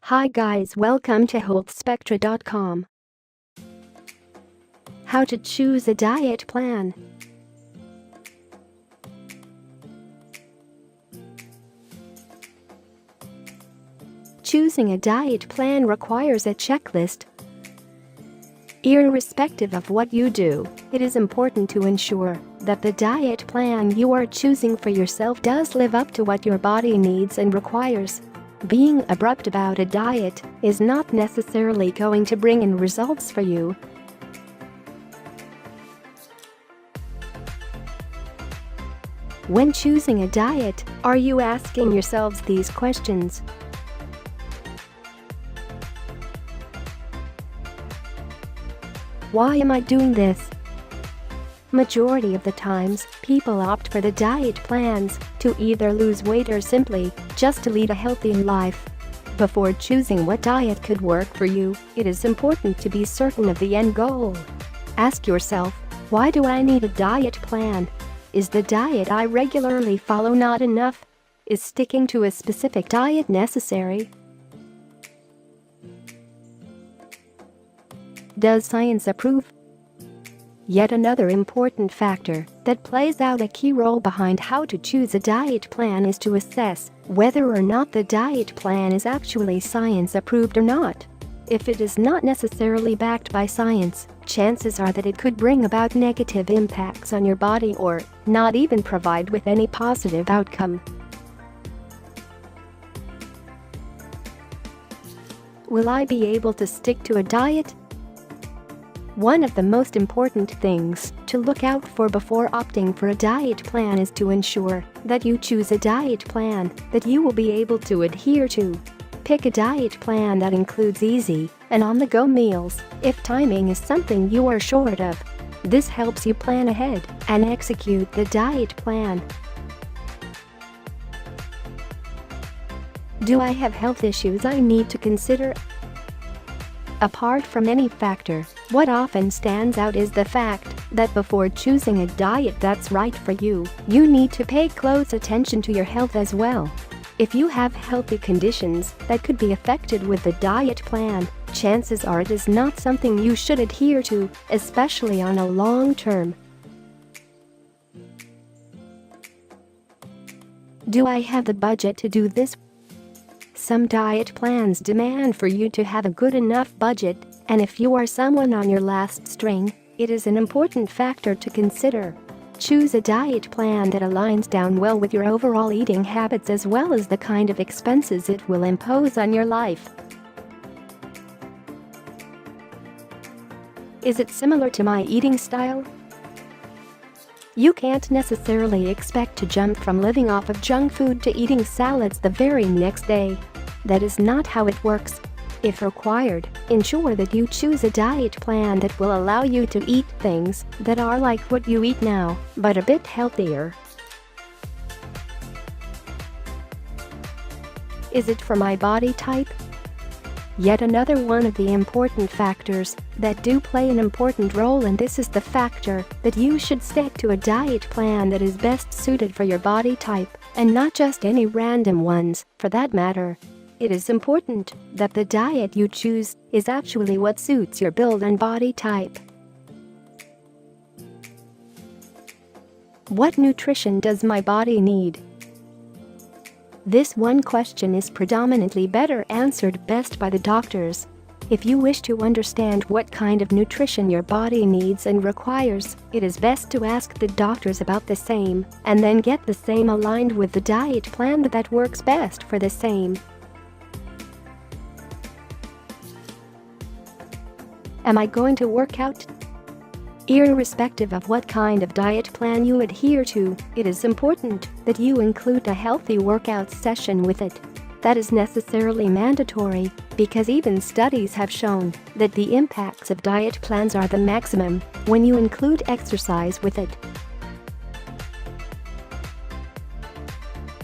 Hi guys, welcome to Healthspectra.com. How to choose a diet plan. Choosing a diet plan requires a checklist. Irrespective of what you do, it is important to ensure that the diet plan you are choosing for yourself does live up to what your body needs and requires. Being abrupt about a diet is not necessarily going to bring in results for you. When choosing a diet, are you asking yourselves these questions? Why am I doing this? Majority of the times, people opt for the diet plans to either lose weight or simply just to lead a healthy life. Before choosing what diet could work for you, it is important to be certain of the end goal. Ask yourself, why do I need a diet plan? Is the diet I regularly follow not enough? Is sticking to a specific diet necessary? Does science approve? Yet another important factor that plays out a key role behind how to choose a diet plan is to assess whether or not the diet plan is actually science approved or not. If it is not necessarily backed by science, chances are that it could bring about negative impacts on your body or not even provide with any positive outcome. Will I be able to stick to a diet? One of the most important things to look out for before opting for a diet plan is to ensure that you choose a diet plan that you will be able to adhere to. Pick a diet plan that includes easy and on-the-go meals if timing is something you are short of. This helps you plan ahead and execute the diet plan. Do I have health issues I need to consider? Apart from any factor, what often stands out is the fact that before choosing a diet that's right for you, you need to pay close attention to your health as well. If you have healthy conditions that could be affected with the diet plan, chances are it is not something you should adhere to, especially on a long term. Do I have the budget to do this? Some diet plans demand for you to have a good enough budget, and if you are someone on your last string, it is an important factor to consider. Choose a diet plan that aligns down well with your overall eating habits as well as the kind of expenses it will impose on your life. Is it similar to my eating style? You can't necessarily expect to jump from living off of junk food to eating salads the very next day. That is not how it works. If required, ensure that you choose a diet plan that will allow you to eat things that are like what you eat now, but a bit healthier. Is it for my body type? Yet another one of the important factors that do play an important role in this is the factor that you should stick to a diet plan that is best suited for your body type, and not just any random ones, for that matter. It is important that the diet you choose is actually what suits your build and body type. What nutrition does my body need? This one question is predominantly better answered best by the doctors. If you wish to understand what kind of nutrition your body needs and requires, it is best to ask the doctors about the same and then get the same aligned with the diet plan that works best for the same. Am I going to work out? Irrespective of what kind of diet plan you adhere to, it is important that you include a healthy workout session with it. That is necessarily mandatory because even studies have shown that the impacts of diet plans are the maximum when you include exercise with it.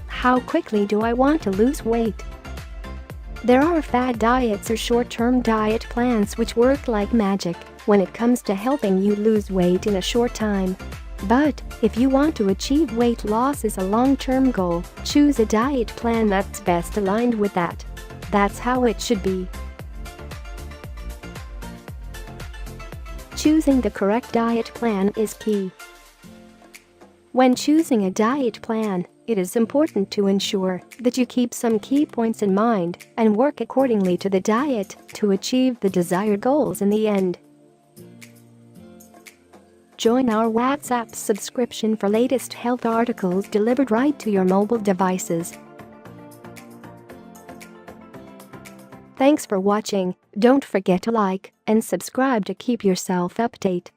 How quickly do I want to lose weight? There are fad diets or short-term diet plans which work like magic when it comes to helping you lose weight in a short time. But if you want to achieve weight loss as a long-term goal, choose a diet plan that's best aligned with that. That's how it should be. Choosing the correct diet plan is key. When choosing a diet plan, it is important to ensure that you keep some key points in mind and work accordingly to the diet to achieve the desired goals in the end. Join our WhatsApp subscription for latest health articles delivered right to your mobile devices. Thanks for watching. Don't forget to like and subscribe to keep yourself updated.